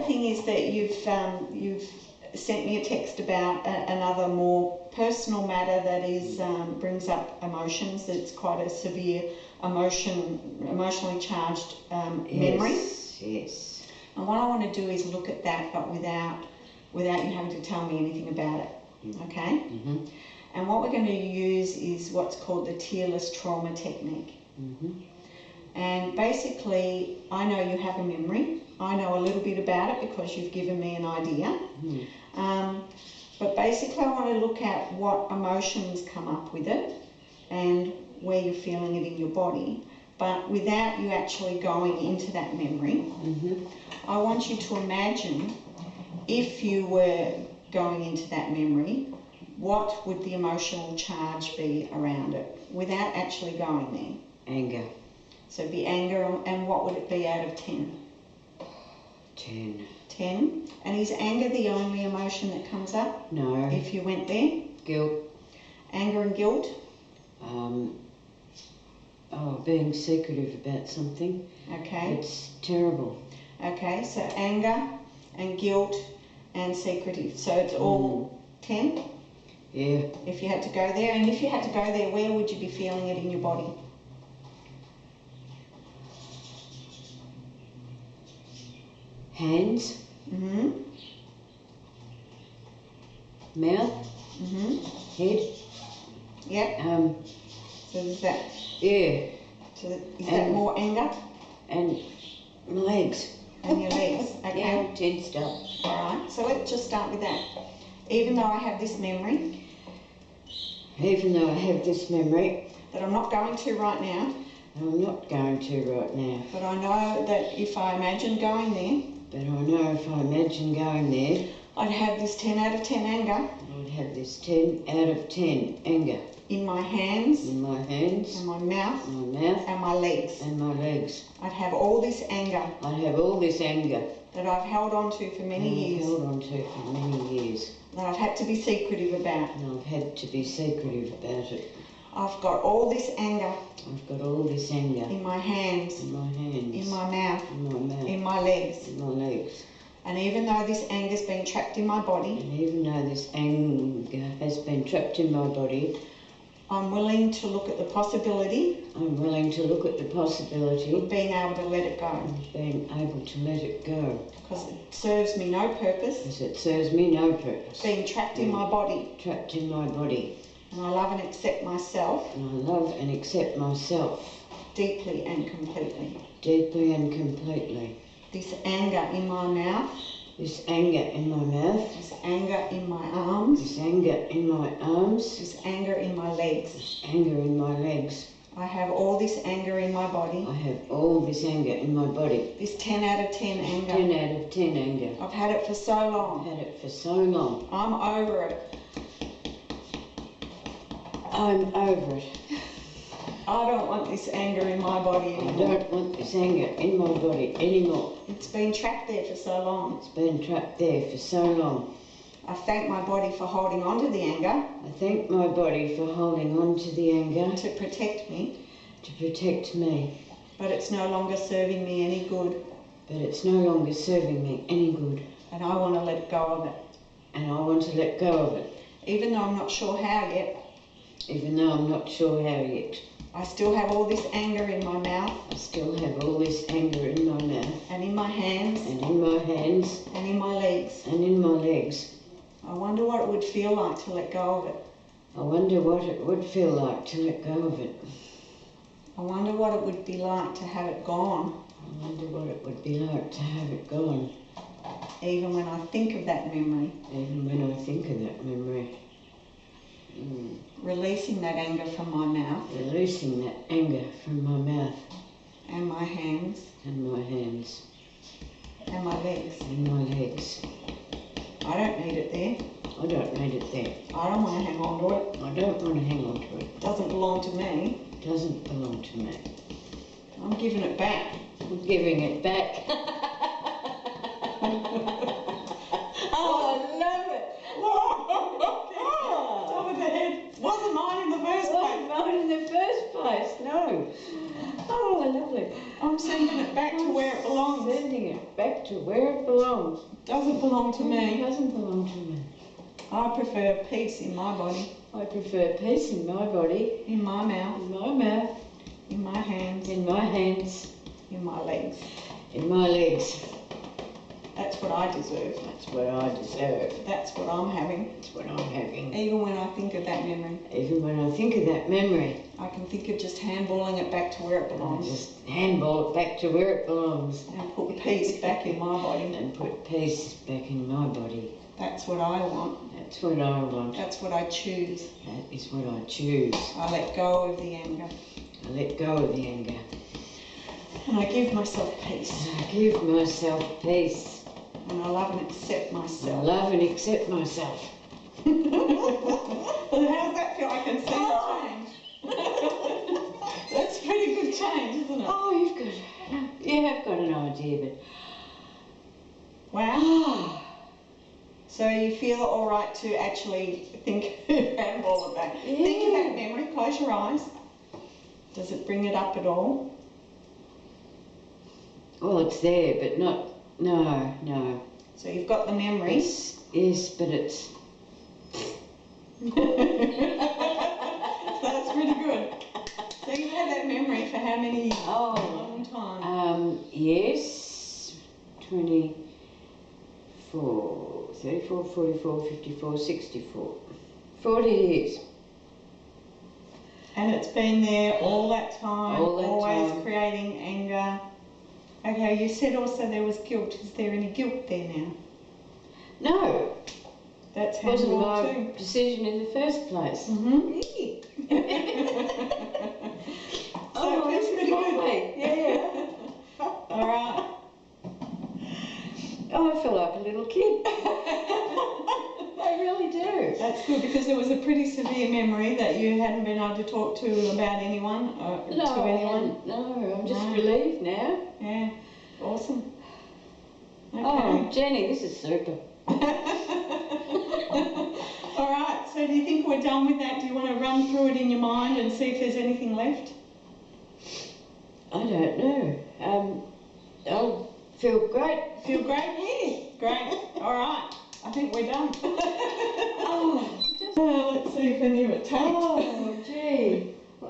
other thing is that you've sent me a text about another more personal matter that is brings up emotions. It's quite a severe emotionally charged memory. Yes. And what I want to do is look at that, but without you having to tell me anything about it. Okay? Mm-hmm. And what we're going to use is what's called the Tearless Trauma Technique. Mm-hmm. And basically, I know you have a memory. I know a little bit about it because you've given me an idea. Mm. But basically, I want to look at what emotions come up with it and where you're feeling it in your body. But without you actually going into that memory, I want you to imagine if you were going into that memory, what would the emotional charge be around it without actually going there? Anger. So it'd be anger, and what would it be out of 10? 10. 10. And is anger the only emotion that comes up? No. If you went there? Guilt. Anger and guilt? Being secretive about something. Okay. It's terrible. Okay, so anger and guilt and secretive. So it's all 10? Yeah. If you had to go there. And if you had to go there, where would you be feeling it in your body? Hands. Mm-hmm. Mouth. Mm-hmm. Head. Yep. So is that? Yeah. So is that more anger? And my legs. And your legs. Okay. Yeah, tensed up. All right. So let's just start with that. Even though I have this memory. Even though I have this memory. That I'm not going to right now. I'm not going to right now. But I know that if I imagine going there. But I know if I imagine going there. I'd have this 10 out of 10 anger. I'd have this 10 out of 10 anger. In my hands. In my hands. And my mouth. My mouth. And my legs. And my legs. I'd have all this anger. I'd have all this anger. That I've held on to for many years. Held on to for many years. That I've had to be secretive about. And I've had to be secretive about it. I've got all this anger. I've got all this anger. In my hands. In my hands. In my mouth. In my mouth. In my legs. In my legs. And even though this anger's been trapped in my body. And even though this anger has been trapped in my body. I'm willing to look at the possibility. I'm willing to look at the possibility. Of being able to let it go. Of being able to let it go. Because it serves me no purpose. Because it serves me no purpose. Being trapped in my body. Trapped in my body. And I love and accept myself. And I love and accept myself. Deeply and completely. Deeply and completely. This anger in my mouth. This anger in my mouth. This anger in my arms. This anger in my arms. This anger in my legs. This anger in my legs. I have all this anger in my body. I have all this anger in my body. This 10 out of 10 anger. 10 out of 10 anger. I've had it for so long. I've had it for so long. I'm over it. I'm over it. I don't want this anger in my body anymore. I don't want this anger in my body anymore. It's been trapped there for so long. It's been trapped there for so long. I thank my body for holding on to the anger. I thank my body for holding on to the anger. To protect me. To protect me. But it's no longer serving me any good. But it's no longer serving me any good. And I want to let go of it. And I want to let go of it. Even though I'm not sure how yet. Even though I'm not sure how yet. I still have all this anger in my mouth. I still have all this anger in my mouth. And in my hands. And in my hands. And in my legs. And in my legs. I wonder what it would feel like to let go of it. I wonder what it would feel like to let go of it. I wonder what it would be like to have it gone. I wonder what it would be like to have it gone. Even when I think of that memory. Even when I think of that memory. Releasing that anger from my mouth. Releasing that anger from my mouth. And my hands. And my hands. And my legs. And my legs. I don't need it there. I don't need it there. I don't want to hang on to it. I don't want to hang on to it. It doesn't belong to me. It doesn't belong to me. I'm giving it back. I'm giving it back. Oh, I love it. Top of the head. Wasn't mine in the first place. Wasn't mine in the first place, no. Oh, lovely. I'm sending it back to where it belongs. Sending it it back to where it belongs. Doesn't belong to It me. doesn't belong to me. I prefer peace in my body, I prefer peace in my body, in my mouth, in my mouth, in my hands, in my hands, in my legs. in my legs. That's what I deserve. That's what I deserve. That's what I'm having. That's what I'm having. Even when I think of that memory, Even when I think of that memory, I can think of just handballing it back to where it I belongs just handball it back to where it belongs and put peace back in my body. and put peace back in my body. That's what I want. That's what I want. That's what I choose. That is what I choose. I let go of the anger I let go of the anger. and I give myself peace. And I give myself peace. And I love and accept I myself. love and accept myself. Well, how does that feel? I can see the change. That's pretty good change, isn't it? Oh, you have got an idea, but Wow. So you feel all right to actually think about all of that. Yeah. Think of that memory. Close your eyes. Does it bring it up at all? well, it's there, but not. No. So you've got the memory. Yes, but it's. So that's really good. So you've had that memory for how many years? Oh. A long time. Yes. 24, 34, 44, 54, 64. 40 years. And it's been there all that time, All that always time. creating anger. Okay, you said also there was guilt. Is there any guilt there now? No, That's it wasn't handball my too. decision in the first place. Mm-hmm. So it feels this is pretty good. lovely. Yeah. All right. Oh, I feel like a little kid. I really do. That's good because it was a pretty severe memory that you hadn't been able to talk to about anyone or to anyone. No, I'm just No. relieved now. Yeah, awesome. Okay. Oh, Jenny, this is super. All right, so do you think we're done with that? Do you want to run through it in your mind and see if there's anything left? I don't know. I feel great. Feel great? Yeah. Great. All right, I think we're done. Oh, Let's see if any of it takes. oh, gee. Wow.